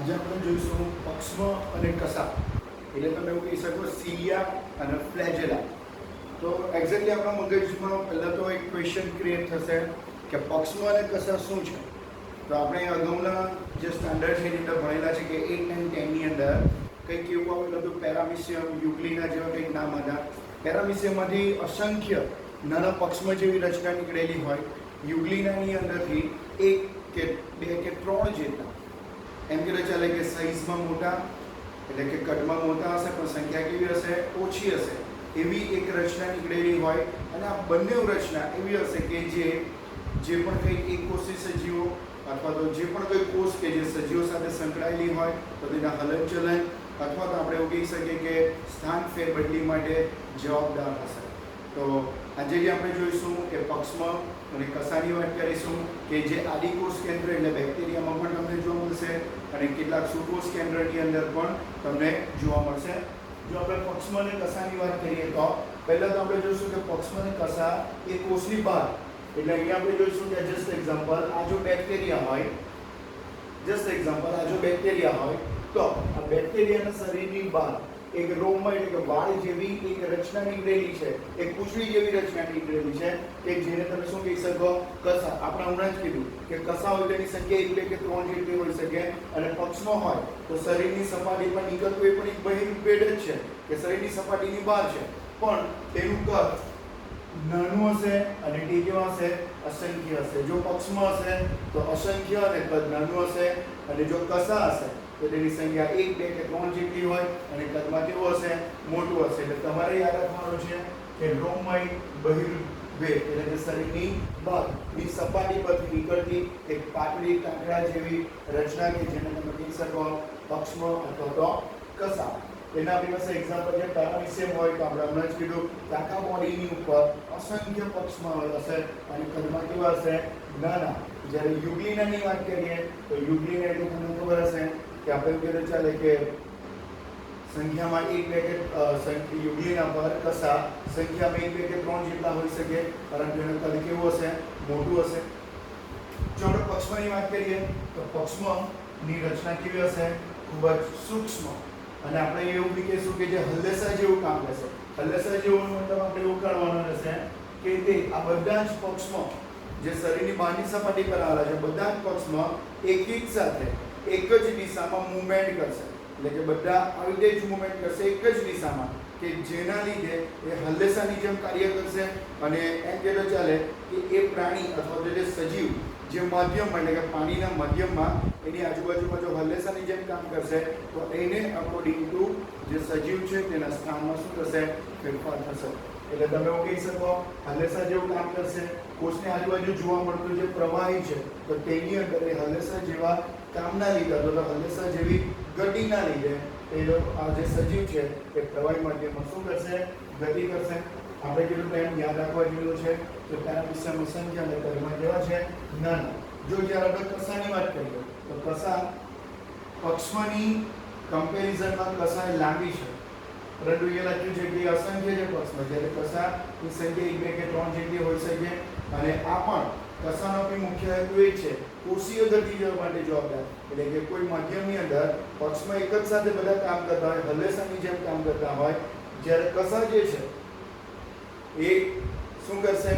આજે આપણે જોઈશું પક્ષમ અને કસા, એટલે તમે એવું કહી શકો સિલિયા અને ફ્લેજેલા. તો એક્ઝેક્ટલી આપણા મગજમાં પહેલાં તો એક ક્વેશ્ચન ક્રિએટ થશે કે પક્ષમ અને કસા શું છે. તો આપણે અગાઉના જે સ્ટાન્ડર્ડ છે એની અંદર ભણેલા છે કે 8 અને 10ની અંદર કંઈક એવું આવેલું હતું, પેરામિશિયમ, યુગ્લિના જેવા કંઈક નામ હતા. પેરામિશિયમમાંથી અસંખ્ય નાના પક્ષમ જેવી રચના નીકળેલી હોય, યુગ્લિનાની અંદરથી એક કે બે કે ત્રણ જેટલા, એમ કે ચાલે કે સાઇઝમાં મોટા એટલે કે કદમાં મોટા હશે પણ સંખ્યા કેવી હશે, ઓછી હશે, એવી એક રચના નીકળેલી હોય. અને આ બંને રચના એવી હશે કે જે પણ કંઈ એકકોષી સજીવો અથવા તો જે પણ કોઈ કોષ કે જે સજીવો સાથે સંકળાયેલી હોય તો તેના હલનચલન અથવા તો આપણે એવું કહી શકીએ કે સ્થાન ફેરબદલી માટે જવાબદાર હશે. તો આજે જે આપણે જોઈશું કે પક્ષમ અને કસાની વાત કરીશું કે જે આદિકોષ કેન્દ્ર એટલે બેક્ટેરિયામાં પણ તમને જોવા મળશે અને કેટલાક સુકોષ કેન્દ્રની અંદર પણ તમને જોવા મળશે. જો આપણે પક્ષમ અને કસાની વાત કરીએ તો પહેલાં તો આપણે જોઈશું કે પક્ષમ અને કસા એ કોષની બહાર, એટલે અહીંયા આપણે જોઈશું કે જસ્ટ એક્ઝામ્પલ આ જો બેક્ટેરિયા હોય, તો આ બેક્ટેરિયાના શરીરની બહાર એક રોમમાં એટલે કે વાળ જેવી એક રચના નીકળેલી છે, એક પૂંછડી જેવી રચના નીકળેલી છે કે જેને તમે શું કહી શકો, કસા. આપણે હમણાં જ કીધું કે કસા હોય તેની સંખ્યા 1 2 કે 3 જેટલી હોઈ શકે અને પક્ષમ હોય તો શરીરની સપાટી પર નીકળતું એ પણ એક બહિર્મુખ પેડ જ છે કે શરીરની સપાટીની બહાર છે, પણ તેનું કદ નાનું હશે અને તે કેવા હશે, અસંખ્ય હશે. જો પક્ષમ હશે તો અસંખ્ય અને કદ નાનું હશે, અને જો કસા હશે તો તેની સંખ્યા 1 2 કે 3 જેટલી હોય અને કદમાં કેવું હશે, મોટું હશે. એટલે તમારે યાદ રાખવાનું છે કે રોમમય બહિર્ભેદ એટલે કે શરીરની બહારની સપાટી પરથી નીકળતી એક પાતળી કાંકરા જેવી રચના કે જેને તમે કહી શકો પક્ષમ અથવા તો કસા. એના આપણી પાસે એક્ઝામ્પલ છે પેરામિશિયમ હોય તો આપણે હમણાં જ કીધું કે આખા બોડીની ઉપર અસંખ્ય પક્ષમ હશે અને કદમાં કેવા હશે, નાના. જ્યારે યુગ્લિનાની વાત કરીએ તો યુગ્લિના એટલે તમને ખબર હશે કે આપણે કહીએ ચાલે કે સંખ્યામાં 1 2 કે યુગ્લિના પર કસા સંખ્યામાં 1 2 કે 3 જેટલા હોઈ શકે, પરંતુ એનું કદ કેવું હશે, મોટું હશે. જો આપણે પક્ષમની વાત કરીએ તો પક્ષમની રચના કેવી હશે, ખૂબ જ સૂક્ષ્મ, અને આપણે એવું બી કહીશું કે જે હલ્લેસા જેવું કામ કરશે. હલ્લેસા જેવું મતલબ આપણે એવું કરવાનું રહેશે કે તે આ બધા જ પક્ષમ જે શરીરની બહારની સપાટી પર આવેલા છે બધા જ પક્ષમ એક સાથે એક જ દિશામાં મૂવમેન્ટ કરશે, એટલે કે બધા આવી રીતે જ મૂવમેન્ટ કરશે એક જ દિશામાં કે જેના લીધે એ હલ્લેસાની જેમ કાર્ય કરશે. અને એમ કહેતો ચાલે કે એ પ્રાણી અથવા તો જે સજીવ જે માધ્યમમાં એટલે કે પાણીના માધ્યમમાં એની આજુબાજુમાં જો હલ્લેસાની જેમ કામ કરશે તો એને અકોર્ડિંગ ટુ જે સજીવ છે તેના સ્થાનમાં શું થશે, ફેરફાર થશે. એટલે તમે એવું કહી શકો હલ્લેસા જેવું કામ કરશે. કોષની આજુબાજુ જોવા મળતું જે પ્રવાહી છે તો તેની અંદર એ હલ્લેસા જેવા કામના લીધે અથવા તો હલ્લેસા જેવી ગતિના લીધે એ આ જે સજીવ છે એ પ્રવાહી માધ્યમમાં શું કરશે, ગતિ કરશે. આપણે કીધું એમ યાદ રાખવા જેવું છે કે પેરામિશિયમ અસંખ્ય અને કદમાં કેવા છે, નાના. જો જ્યારે આપણે કસાની વાત કરીએ તો કસા પક્ષમની કમ્પેરિઝનમાં કસા લાંબી છે, પરંતુ એ લખ્યું છે કે અસંખ્ય છે પક્ષમ, જ્યારે કસાની સંખ્યા 1 2 કે 3 જેટલી હોઈ શકે. અને આ પણ કસાનો પણ મુખ્ય હેતુ એ છે કોષીય ગતિ માટે જવાબદાર, એટલે કે કોઈ માધ્યમની અંદર પક્ષમાં એક જ સાથે બધા કામ કરતા હોય, હલ્લેસાની જેમ કામ કરતા હોય, જ્યારે કસા જે છે એ શું કરશે,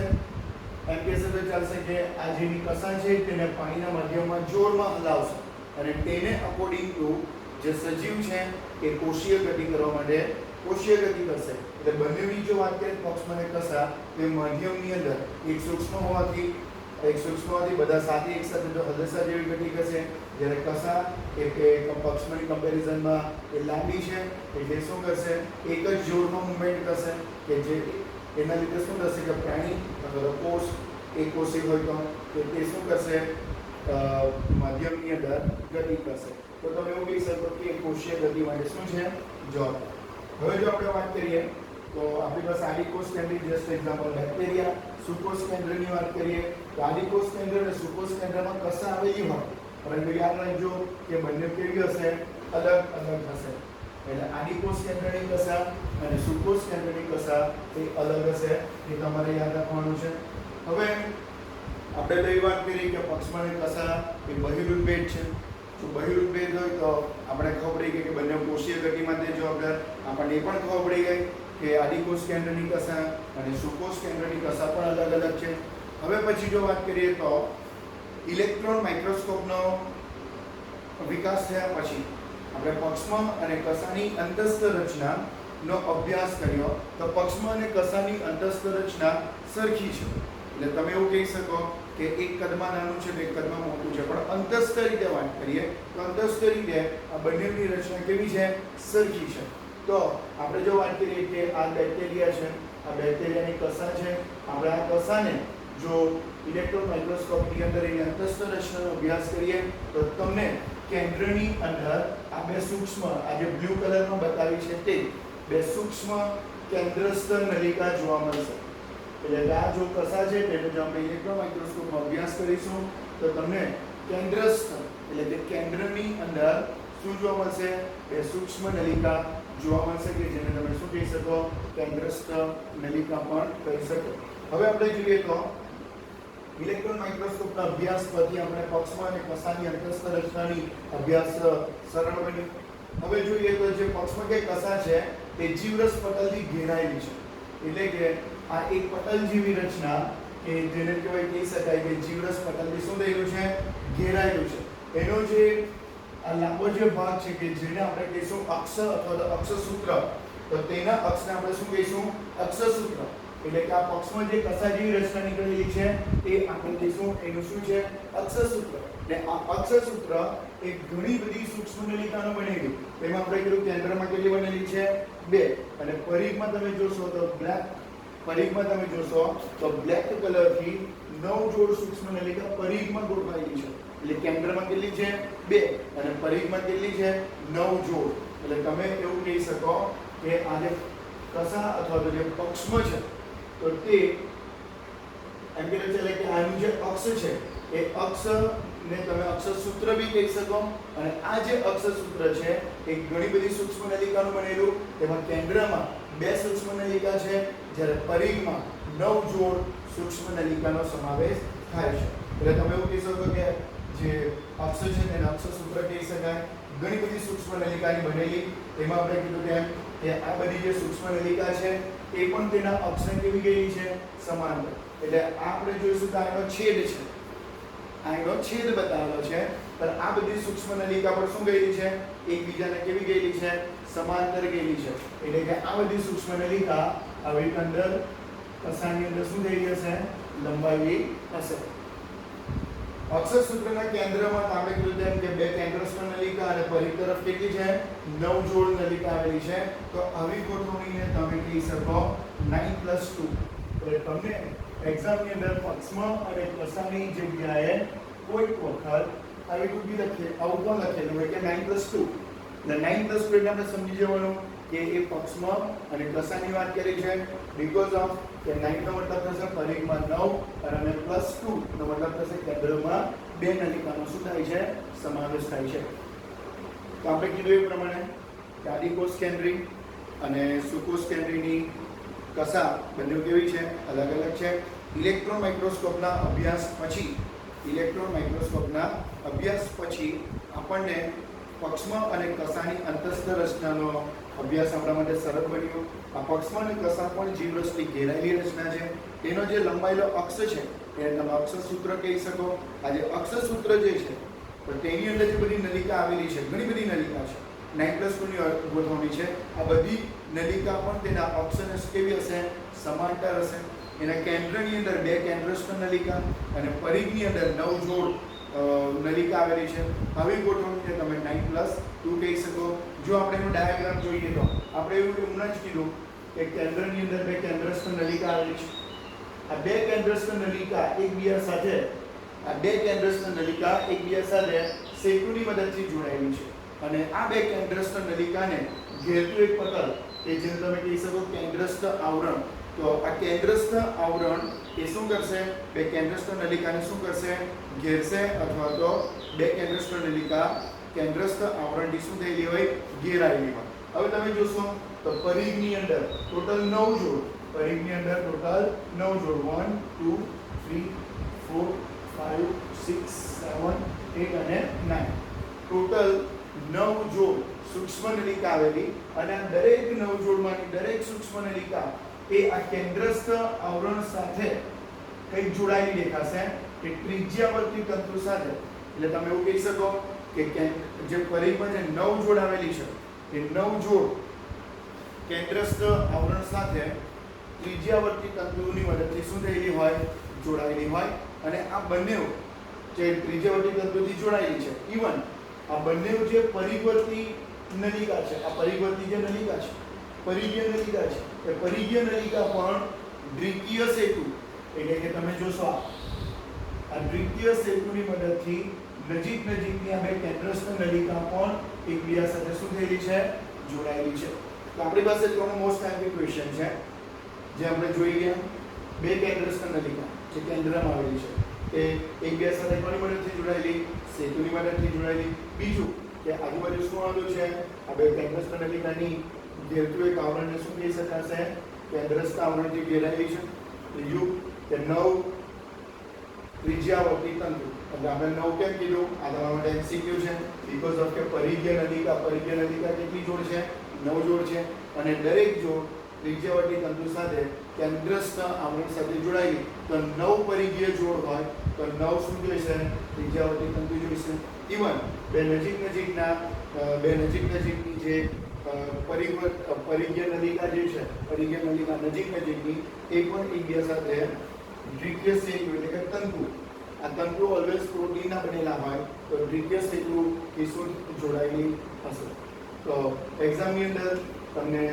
એમ કહેશે તો ચાલશે કે આ જેની કસા છે તેને પાણીના માધ્યમમાં જોરમાં હલાવશે અને તેને અકોર્ડિંગ ટુ જે સજીવ છે એ કોષીય ગતિ કરવા માટે કોષીય ગતિ કરશે. એટલે બંનેની જો વાત કરીએ પક્ષમ અને કસા તે માધ્યમની અંદર એક સૂક્ષ્મ હોવાથી બધા સાથે એક સાથે જો હલ્લેસા જેવી ગતિ કરશે, જ્યારે કસા એ પક્ષમની કમ્પેરિઝનમાં એ લાંબી છે એટલે શું કરશે, એક જ જોરમાં મૂવમેન્ટ કરશે કે જે એના લીધે શું થશે કે પ્રાણી અથવા કોષ એક કોષી હોય તો તે શું કરશે, માધ્યમની અંદર ગતિ કરશે. તો તમે એવું કહી શકો કે કોષીય ગતિ માટે શું છે, જવાબદાર. હવે જો આપણે વાત કરીએ તો આપણી પાસે આદિકોષ કેન્દ્ર, જસ્ટ એક્ઝામ્પલ બેક્ટેરિયા. સુકોષ કેન્દ્રની વાત કરીએ તો આદિકોષ કેન્દ્ર અને સુકોષ કેન્દ્રમાં કસા આવેલી હોય, પરંતુ યાદ રાખજો કે બંને કેવી હશે, અલગ અલગ હશે. એટલે આદિકોષ કેન્દ્રની કસા અને સુકોષ કેન્દ્રની કસા એ અલગ હશે, એ તમારે યાદ રાખવાનું છે. હવે આપણે તો એ વાત કરી કે પક્ષમ અને કસા એ બહિર્મુખ પેડ છે. તો બહિર્મુખ ભેદ હોય તો આપણે ખબર પડી ગઈ કે બંને કોષીય ગતિ માટે જવાબદાર. આપણને એ પણ ખબર પડી ગઈ કે આદિકોષ કેન્દ્રની કસા અને સુકોષ કેન્દ્રની કસા પણ અલગ અલગ છે. હવે પછી જો વાત કરીએ તો ઇલેક્ટ્રોન માઇક્રોસ્કોપનો વિકાસ થયા પછી આપણે પક્ષમ અને કસાની અંતસ્થ રચનાનો અભ્યાસ કર્યો. તો પક્ષમ અને કસાની અંતસ્થ રચના સરખી છે. એટલે તમે એવું કહી શકો કે એક કદમાં નાનું છે તો એક કદમાં મોટું છે, પણ અંતસ્થ રીતે વાત કરીએ તો અંતસ્થ રીતે આ બંનેની રચના કેવી છે? સરખી છે. તો આપણે જો વાત કરીએ કે આ બેક્ટેરિયા છે, આ બેક્ટેરિયાની કસા છે. આપણે આ કસાને જો ઇલેક્ટ્રોન માઇક્રોસ્કોપની અંદર એની અંતસ્થ રચનાનો અભ્યાસ કરીએ તો તમને કેન્દ્રની અંદર આ બે સૂક્ષ્મ, આ જે બ્લુ કલરમાં બતાવી છે તે બે સૂક્ષ્મ કેન્દ્રસ્થ નલિકા જોવા મળશે. એટલે આ જો કસા છે તેનો જો આપણે ઇલેક્ટ્રોન માઇક્રોસ્કોપમાં અભ્યાસ કરીશું તો તમને કેન્દ્રસ્થ એટલે કે કેન્દ્રની અંદર શું જોવા મળશે? બે સૂક્ષ્મ નલિકા જોવા મળશે કે જેને તમે શું કહી શકો? કેન્દ્રસ્થ નલિકા પણ કહી શકો. હવે આપણે જોઈએ તો ઇલેક્ટ્રોન માઇક્રોસ્કોપના અભ્યાસ પરથી આપણે પક્ષમાં અને કસાની અંતસ્થ રચનાની અભ્યાસ સરળ બન્યો. હવે જોઈએ તો જે પક્ષમાં કે કસા છે તે જીવરસ પટલથી ઘેરાયેલી છે. એટલે કે આ એક પટલ જેવી રચના કે જેને કહેવાય કહી શકાય કે જીવરસ પટલથી શું થયેલું છે? ઘેરાયેલું છે. એનો જે આ લાંબો જે ભાગ છે કે જેને આપણે કહીશું અક્ષ અથવા તો અક્ષસૂત્ર, તો તેના અક્ષને આપણે શું કહીશું? અક્ષસૂત્ર. એટલે કે આ પક્ષમાં જે કસા જેવી રચના નીકળેલી છે એ આપણે કહીશું એનું શું છે? અક્ષસૂત્ર. એટલે આ અક્ષસૂત્ર એ ઘણી બધી સૂક્ષ્મ નલિકાનો બનેલી. તેમાં આપણે કીધું કેન્દ્રમાં કેટલી બનેલી છે? 2. અને પરિઘમાં તમે જોશો તો બ્લેક કલરથી 9 જોડ સૂક્ષ્મ નલિકા પરિઘમાં ગોઠવાયેલી છે. એટલે કેન્દ્રમાં કેટલી છે? 2 અને પરિઘમાં કેટલી છે? 9 જોડ. એટલે તમે એવું કહી શકો કે આ જે કસા અથવા તો જે પક્ષમ છે તો તે એમ કે ચાલે કે આનું જે અક્ષ છે એ અક્ષને તમે અક્ષસૂત્ર બી કહી શકો. અને આ જે અક્ષસૂત્ર છે એ ઘણી બધી સૂક્ષ્મ નલિકાનું બનેલું. તેમાં કેન્દ્રમાં 2 સૂક્ષ્મ નલિકા છે, જ્યારે પરિઘમાં 9 જોડ સૂક્ષ્મ નલિકાનો સમાવેશ થાય છે. એટલે તમે એવું કહી શકો કે જે અક્ષ છે તેને અક્ષસૂત્ર કહી શકાય. ઘણી બધી સૂક્ષ્મ નલિકાની બનેલી. તેમાં આપણે કીધું તેમ કે આ બધી જે સૂક્ષ્મ નલિકા છે એ પણ તેના અક્ષને કેવી ગયેલી છે? સમાંતર. એટલે આપણે જોઈશું કે આનો છેદ છે, આનો છેદ બતાવેલો છે, પણ આ બધી સૂક્ષ્મ નલિકા પર શું ગયેલી છે? એકબીજાને કેવી ગયેલી છે? સમાંતર ગયેલી છે. એટલે કે આ બધી સૂક્ષ્મ નલિકા આવી અંદર કસાની અંદર શું થઈ હશે? લંબાવી હશે. અક્ષસૂત્રના કેન્દ્રમાં આપણે કીધું તેમ કે 2 કેન્દ્રસ્થ નલિકા અને પરિઘ તરફ કેટલી છે? 9 જોડ નલિકા આવેલી છે. તો આવી ગોઠવણીને તમે કહી શકો 9+2. એટલે તમને એક્ઝામની અંદર પક્ષમ અને કસાની જગ્યાએ કોઈક વખત આવી ટૂંકી લખીએ આવું પણ લખેલું હોય કે 9+2. એટલે 9+2 એટલે આપણે સમજી જવાનું કે એ પક્ષમ અને કસાની વાત કરી છે. બીકોઝ ઓફ કે 9 નો મતલબ થશે પરિઘમાં 9 અને +2 નો મતલબ થશે કેન્દ્રમાં 2 નલિકાનો શું થાય છે? સમાવેશ થાય છે. તો આપણે કીધું એ પ્રમાણે કે આદિકોષ કેન્દ્રી અને સુકોષ કેન્દ્રીની કસા બંને કેવી છે? અલગ અલગ છે. ઇલેક્ટ્રોન માઇક્રોસ્કોપના અભ્યાસ પછી આપણને પક્ષમ અને કસાની અંતસ્થ રચનાનો અભ્યાસ આપણા માટે સરળ બન્યો. આ પક્ષમ અને કસા પણ જીવરસથી ઘેરાયેલી રચના છે. તેનો જે લંબાયેલો અક્ષ છે એને તમે અક્ષસૂત્ર કહી શકો. આ જે અક્ષસૂત્ર જે છે તો તેની અંદર જે બધી નલિકા આવેલી છે, ઘણી બધી નલિકા છે, 9+2ની ગોઠવણી છે. આ બધી નલિકા પણ તેના અક્ષને કેવી હશે? સમાંતર હશે. એના કેન્દ્રની અંદર 2 કેન્દ્રસ્થ નલિકા અને પરિઘની અંદર 9 જોડ નલિકા આવેલી છે. આવી ગોઠવણીને તમે 9+2 કહી શકો. જો આપણે એનો ડાયાગ્રામ જોઈએ તો આપણે એવું હમણાં જ કીધું કે કેન્દ્રની અંદર 2 કેન્દ્રસ્થ નલિકા આવેલી છે. આ 2 કેન્દ્રસ્થ નલિકા એકબીજા સાથે સેતુની મદદથી જોડાયેલી છે. અને આ 2 કેન્દ્રસ્થ નલિકાને ઘેરતું એક પટલ કે જેને તમે કહી શકો કેન્દ્રસ્થ આવરણ. તો આ કેન્દ્રસ્થ આવરણ એ શું કરશે? 2 કેન્દ્રસ્થ નલિકાને શું કરશે? ઘેરશે અથવા તો 2 કેન્દ્રસ્થ નલિકા કેન્દ્રસ્થ આવરણથી શું થયેલી હોય? ઘેરાયેલી હોય. હવે તમે જોશો તો પરિઘની અંદર ટોટલ 9 જોડ. પરિઘની અંદર ટોટલ 9 જોડ 1 2 3 4 5 6 7 8 અને 9. ટોટલ 9 જોડ સૂક્ષ્મ નલિકા આવેલી અને આ દરેક 9 જોડમાંની દરેક સૂક્ષ્મ નલિકા એ આ કેન્દ્રસ્થ આવરણ સાથે કઈ જોડાયેલી દેખાશે કે ત્રિજ્યાવર્તી તંતુ સાથે. એટલે તમે એવું કહી શકો કે જે પરિઘમાં જે 9 જોડ આવેલી છે એ 9 જોડ કેન્દ્રસ્થ આવરણ સાથે ત્રિજ્યાવર્તી તંતુની મદદથી શું થયેલી હોય, જોડાયેલી હોય. અને આ બંને જે ત્રિજ્યાવર્તી તંતુથી જોડાયેલી છે, ઇવન આ બંને જે પરિઘવર્તી નલિકા છે, આ પરિઘવર્તી જે નલિકા છે, પરિઘીય નલિકા છે, એ પરિઘીય નલિકા પણ દ્વિતીય સેતુ એટલે કે તમે જોશો આ દ્વિતીય સેતુની મદદથી નજીકની આ બે કેન્દ્રસ્થ નલિકા પણ એકબીજા સાથે શું થયેલી છે, જોડાયેલી છે. તો આપણી પાસે ત્રણ મોસ્ટ ટાઈમ ક્વેશ્ચન છે જે આપણે જોઈ ગયા. બે કેન્દ્રસ્થ નલિકા જે કેન્દ્રમાં આવેલી છે તે એકબીજા સાથે કોની મદદથી જોડાયેલી, સેતુની મદદથી જોડાયેલી. બીજું કે આજુબાજુ શું આવેલું છે, આ બે કેન્દ્રસ્થ નલિકાની ઘેરતું એક આવરણને શું કહી શકાશે, કેન્દ્રસ્થ આવરણથી ઘેરાયેલી છે. ત્રીજું કે 9 ત્રિજ્યાવર્તી તંતુ. એટલે આપણે 9 કેમ કીધું, આ તમારા માટે એમસીક્યુ છે, બીકોઝ ઓફ કે પરિઘીય નલિકા કેટલી જોડ છે, 9 જોડ છે અને દરેક જોડ ત્રિજ્યાવર્તી તંતુ સાથે કેન્દ્રસ્થ આવરણ સાથે જોડાયેલી. તો 9 પરિઘીય જોડ હોય તો 9 શું જોઈશે, ત્રિજ્યાવર્તી તંતુ જોઈશે. ઇવન બે નજીકની જે પરિઘીય નલિકા જે છે, પરિઘીય નલિકા નજીકની એ પણ એકબીજા સાથે દ્વિતીય સેતુ એટલે કે તંતુ, આ તંતુ ઓલવેઝ પ્રોટીનના બનેલા હોય તો દ્વિતીય સેતુ એ શું જોડાયેલી હશે. તો એક્ઝામની અંદર તમને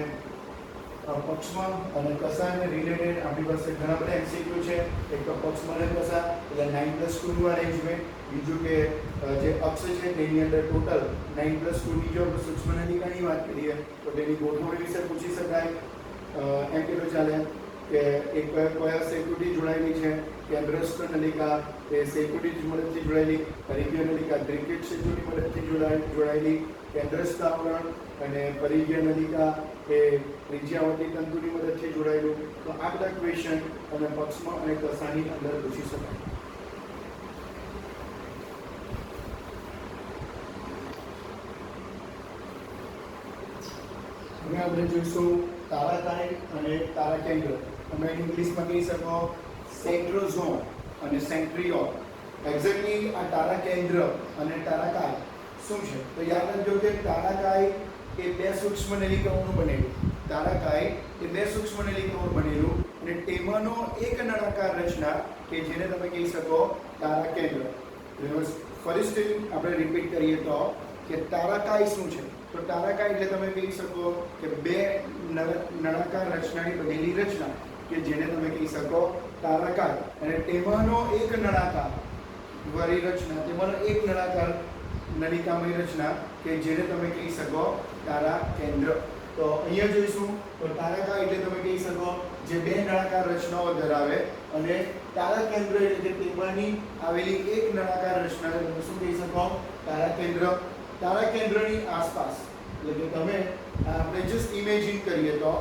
પક્ષમાં અને કસાને રિલેટેડ આપણી પાસે ઘણા બધા એમસીક્યુ છે. એક તો પક્ષમાં અને કસા એટલે 9+2 નું અરેન્જમેન્ટ. બીજું કે જે અક્ષ છે તેની અંદર ટોટલ 9+2 ની જો સૂક્ષ્મ નલિકાની વાત કરીએ તો તેની ગોઠવણી વિશે પૂછી શકાય. એમ કે ચાલે કે એક કયા સેતુથી જોડાયેલી છે, કેન્દ્રસ્થ નલિકા એ સેતુની મદદથી જોડાયેલી, પરિઘીય નલિકા દ્વિતીય સેતુની મદદથી જોડાયેલી, કેન્દ્રસ્થ આવરણ અને પરિઘીય નલિકા એ ત્રિજ્યાવર્તી તંતુની મદદથી જોડાયેલું. તો આ બધા ક્વેશ્ચન અને પક્ષમાં અને કસાની અંદર પૂછી શકાય. હવે આપણે જોઈશું તારાકાય અને તારાકેન્દ્ર. તમે ઇંગ્લિશમાં કહી શકો સેન્ટ્રોઝોમ અને સેન્ટ્રિયોલ. એક્ઝેક્ટલી આ તારાકેન્દ્ર અને તારાકાય શું છે તો યાદ રાખજો કે તારાકાય એ બે સૂક્ષ્મ નલિકાઓનું બનેલું, તારાકાય એ બે સૂક્ષ્મ નલિકાઓનું બનેલું અને તેમાંનો એક નળાકાર રચના કે જેને તમે કહી શકો તારાકેન્દ્ર. ફરીથી આપણે રિપીટ કરીએ તો કે તારાકાય શું છે તો તારાકાય એટલે તમે કહી શકો કે બે નળાકાર રચનાની બનેલી રચના કે જેને તમે કહી શકો તારાકાય. અને તેમાંનો એક નળાકાર વાળી રચના, તેમાંનો એક નળાકાર નલિકામય રચના કે જેને તમે કહી શકો તારાકેન્દ્ર. તો અહીંયા જોઈશું તો તારાકાય એટલે તમે કહી શકો જે બે નળાકાર રચનાઓ ધરાવે અને તારાકેન્દ્ર એટલે કે તેમાંની આવેલી એક નળાકાર રચનાને તમે શું કહી શકો, તારાકેન્દ્ર. તારાકેન્દ્રની આસપાસ એટલે કે તમે આપણે જસ્ટ ઇમેજિન કરીએ તો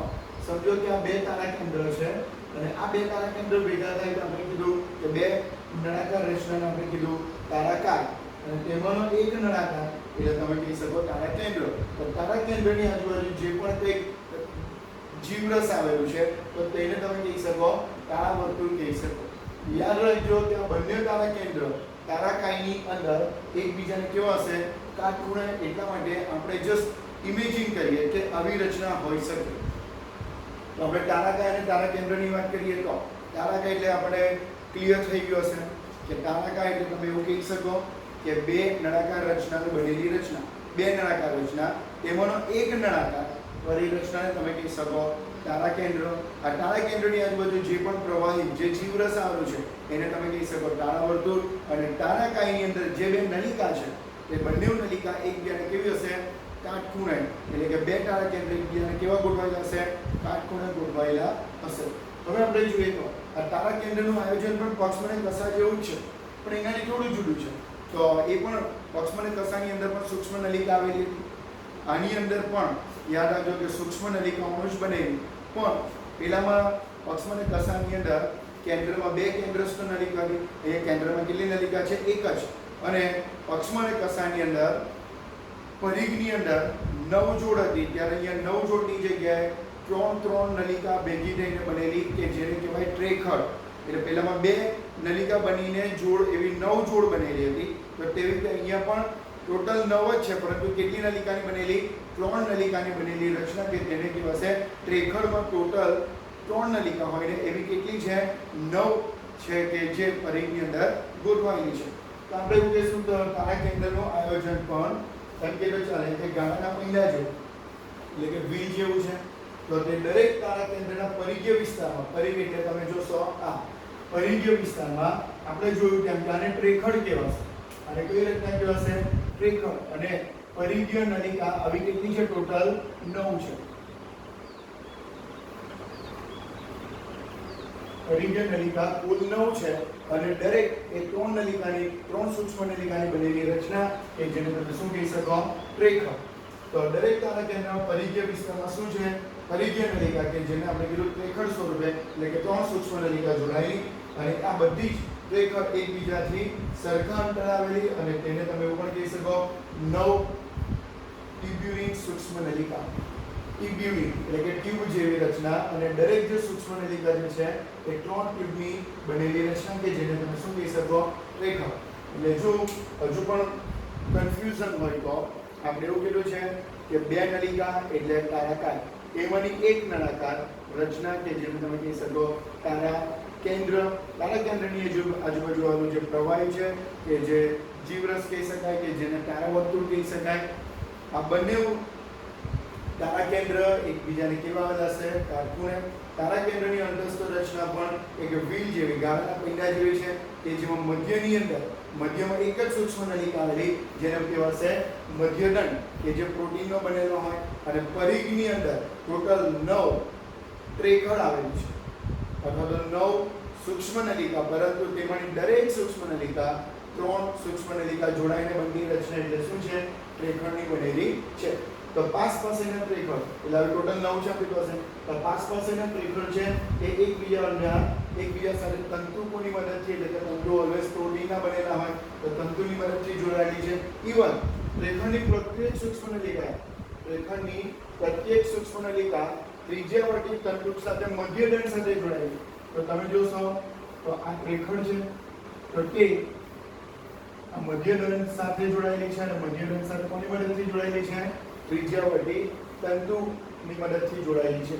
સમજો કે આ બે તારાકેન્દ્ર છે અને આ બે તારાકેન્દ્ર ભેગા થાય તો આપણે કીધું કે બે નળાકાર રચનાને આપણે કીધું તારાકાય અને તેમાંનો એક નળાકાર એટલે તમે કહી શકો તારાકેન્દ્ર. તો તારાકેન્દ્રની આજુબાજુ જે પણ કંઈક જીવરસ આવેલું છે તો તેને તમે કહી શકો તારાવર્તુળ કહી શકો. યાદ રાખજો કે આ બંને તારાકેન્દ્ર તારાકાયની અંદર એકબીજાને કેવા હશે, કાટખૂણે. એટલા માટે આપણે જસ્ટ ઇમેજિન કરીએ કે આવી રચના હોઈ શકે. તો આપણે તારાકાય અને તારાકેન્દ્રની વાત કરીએ તો તારાકાય એટલે આપણે ક્લિયર થઈ ગયો હશે કે તારાકાય એટલે તમે એવું કહી શકો કે બે નળાકાર રચનાની બનેલી રચના, બે નળાકાર રચના તેમાંનો એક નળાકાર વાળી રચનાને તમે કહી શકો તારાકેન્દ્ર. આ તારાકેન્દ્રની આજુબાજુ જે પણ પ્રવાહી જે જીવરસ આવેલું છે એને તમે કહી શકો તારાવર્તુળ. અને તારાકાયની અંદર જે બે નલિકા છે એ બંને નલિકા એકબીજાને કેવી હશે, કાટખૂણે. એટલે કે બે તારાકેન્દ્ર એકબીજાને કેવા ગોઠવાયેલા હશે, કાટખૂણે ગોઠવાયેલા હશે. હવે આપણે જોઈએ તો આ તારાકેન્દ્રનું આયોજન પણ પક્ષમાં કસા જેવું જ છે પણ એનાથી થોડું જુદું છે. તો એ પણ પક્ષમાં કસાની અંદર પણ સૂક્ષ્મ નલિકા આવેલી હતી. આની અંદર પણ યાદ રાખજો કે સૂક્ષ્મ નલિકાઓનું જ બનેલી, પણ પેલામાં પક્ષમાં કસાની અંદર કેન્દ્રમાં બે કેન્દ્રસ્થ નલિકા હતી. એ કેન્દ્રમાં કેટલી નલિકા છે, એક જ. અને પક્ષમાં કસાની અંદર પરિઘની અંદર 9 જોડ હતી ત્યારે અહીંયા 9 જોડની જગ્યાએ 3 નલિકા ભેગી થઈને બનેલી કે જેને કહેવાય ટ્રેખડ. એટલે પહેલામાં 2 નલિકા બનીને જોડ એવી 9 જોડ બનેલી હતી. તો તેવી રીતે અહીંયા પણ ટોટલ 9 જ છે, પરંતુ કેટલી નલિકાની બનેલી? 3 નલિકાની બનેલી રચના કે તેને કહેવાશે ટ્રેખડમાં ટોટલ 3 નલિકા હોય ને એવી કેટલી છે? 9 છે કે જે પરિઘની અંદર ગોઠવાયેલી છે. તો આપણે એવું કહીશું તો તારા કેન્દ્રનું આયોજન પણ સંકેતો ચાલે કે ગાળાના પૈડા જેવું, એટલે કે વ્હીલ જેવું છે. તો તે દરેક તારા કેન્દ્રના પરિઘીય વિસ્તારમાં, પરિઘ એટલે તમે જોશો આ પરિઘીય વિસ્તારમાં આપણે જોયું તેમ કે આને ટ્રેખડ કહેવાશે. અને કઈ રચના કહેવાશે? ટ્રેખડ. અને પરિઘીય નલિકા આવી કેટલી છે? ટોટલ 9 છે. પરિઘીય નલિકા કુલ 9 છે અને દરેક એ 3 નલિકાની 3 સૂક્ષ્મ નલિકાની બનેલી રચના કે જેને તમે શું કહી શકો? ટ્રેખડ. તો દરેક તારા કેન્દ્રમાં પરિઘીય વિસ્તારમાં શું છે? પરિઘીય નલિકા કે જેને આપણે કીધું ટ્રેખડ સ્વરૂપે, એટલે કે 3 સૂક્ષ્મ નલિકા જોડાયેલી અને આ બધી જ ટ્રેખડ એકબીજાથી સરખા અંતરે આવેલી અને તેને તમે એવું પણ કહી શકો 9 ટ્યુબ્યુલિન સૂક્ષ્મ નલિકા. ટ્યુબ્યુલિન એટલે કે ટ્યુબ જેવી રચના અને દરેક જે સૂક્ષ્મ નલિકા જે છે એ 3 ટ્યુબની બનેલી રચના કે જેને તમે શું કહી શકો? ટ્રેખડ. એટલે જો હજુ પણ કન્ફ્યુઝન હોય તો આપણે એવું કીધું છે કે 2 નલિકા એટલે તારાકાર, એમાંની એક નળાકાર રચના કે જેને તમે કહી શકો તારા કેન્દ્ર. તારા કેન્દ્રની આજુબાજુ આવેલું જે પ્રવાહી છે કે જે જીવરસ કહી શકાય કે જેને તારા વર્તુળ કહી શકાય, આ બંને તારા કેન્દ્ર એકબીજાને કેવા આવેલા છે? કાટખૂણે. તારા કેન્દ્રની અંતસ્થ રચના પણ એક વ્હીલ જેવી, ગાળાના પૈડા જેવી છે કે જેમાં મધ્યની અંદર મધ્યમાં એક જ સૂક્ષ્મ નલિકા આવેલી જેને કહેવાશે મધ્યદંડ કે જે પ્રોટીનનો બનેલો હોય. અને પરિઘની અંદર ટોટલ 9 ટ્રેખડ આવેલી છે અથવા તો 9 સૂક્ષ્મ નલિકા, પરંતુ તેમાંની દરેક સૂક્ષ્મ નલિકા 3 સૂક્ષ્મ નલિકા જોડાઈને બનતી રચના એટલે શું છે? ટ્રેખડની બનેલી છે. તો પાસ પાસેના ટ્રેખડ એટલે હવે ટોટલ 9 છે આપણી પાસે. તો પાસ પાસેના ટ્રેખડ છે એ એકબીજા સાથે તંતુકોની મદદથી, એટલે કે તંતુ ઓલવેઝ પ્રોટીનના બનેલા હોય તો તંતુની મદદથી જોડાયેલી છે. ઇવન ટ્રેખડની પ્રત્યેક સૂક્ષ્મ નલિકા ત્રિજ્યાવર્તી તંતુ સાથે મધ્યદંડ સાથે જોડાયેલી. તો તમે જોશો તો આ ટ્રેખડ છે તો તે આ મધ્યદંડ સાથે જોડાયેલી છે અને મધ્યદંડ સાથે કોની મદદથી જોડાયેલી છે? ત્રિજ્યાવર્તી તંતુની મદદથી જોડાયેલી છે.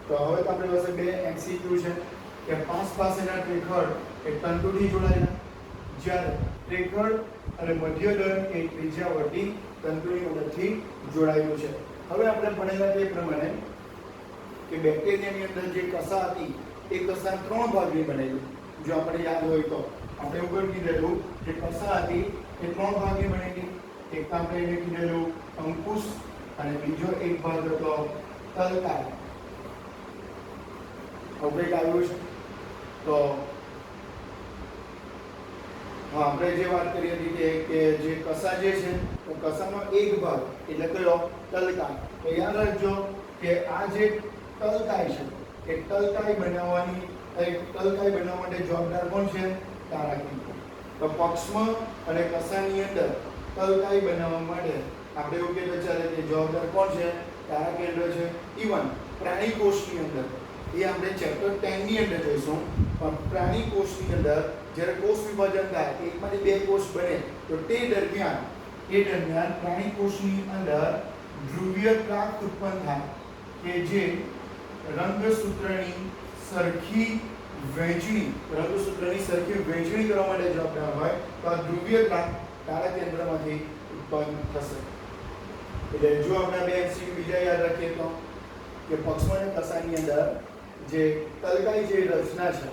તો હવે તો આપણી પાસે 2 એમસીક્યુ છે કે પાસ પાસેના ટ્રેખડ એ તંતુથી જોડાયેલા, જ્યારે ટ્રેખડ અને મધ્યદંડ એ ત્રિજ્યાવર્તી તંતુની મદદથી જોડાયેલું છે. હવે આપણે ભણેલા તે પ્રમાણે કે બેક્ટેરિયાની અંદર જે કસા હતી એ કસા 3 ભાગની બનેલી. જો આપણે યાદ હોય તો આપણે ઉપર કીધેલું કે કસા હતી એ 3 ભાગની બનેલી. એક આપણે એને કીધેલું અંકુશ અને બીજો એક ભાગ હતો તલકાર. હવે આવ્યું છે તો હા, આપણે જે વાત કરી હતી કે જે કસા જે છે તો કસાનો એક ભાગ એટલે કયો? તલકાર. તો યાદ રાખજો કે આ જે તલકાય છે એ તલકાય બનાવવા માટે જવાબદાર કોણ છે? તારા કેન્દ્ર. તો પક્ષમાં અને કસાની અંદર તલકાય બનાવવા માટે આપણે એવું કહેતા ચાલે કે જવાબદાર કોણ છે? તારા કેન્દ્ર છે. ઇવન પ્રાણી કોષની અંદર એ આપણે ચેપ્ટર 10 ની અંદર જોઈશું. પણ પ્રાણી કોષની અંદર જ્યારે કોષ વિભાજન થાય, એકમાંથી 2 કોષ બને તો તે દરમિયાન પ્રાણી કોષની અંદર ધ્રુવીય ત્રાક ઉત્પન્ન થાય કે જે રંગસૂત્રની સરખી વહેંચણી કરવા માટે જવાબદાર હોય. તો આ ધ્રુવીય ત્રાક તારા કેન્દ્રમાંથી ઉત્પન્ન થશે. એટલે જો આપણે 2 એમસીક્યુ બીજા યાદ રાખીએ તો કે પક્ષમાં અને કસાની અંદર જે તલકાઈ જે રચના છે,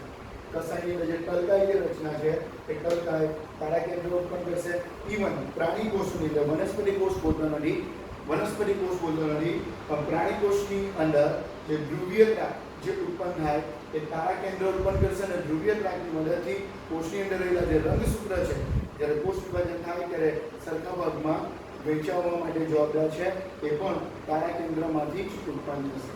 કસાની અંદર જે તલકાઈ જે રચના છે એ તલકાઈ તારા કેન્દ્ર ઉત્પન્ન કરશે. ઇવન પ્રાણી કોષની અંદર વનસ્પતિ કોષ બોલતો નથી, પણ પ્રાણી કોષની અંદર જે ધ્રુવીય ત્રાક જે ઉત્પન્ન થાય એ તારા કેન્દ્ર ઉત્પન્ન કરશે અને ધ્રુવીય ત્રાકની મદદથી કોષની અંદર રહેલા જે રંગસૂત્ર છે જ્યારે કોષ વિભાજન થાય ત્યારે સરખા ભાગમાં વહેંચાવવા માટે જવાબદાર છે, એ પણ તારા કેન્દ્રમાંથી જ ઉત્પન્ન થશે.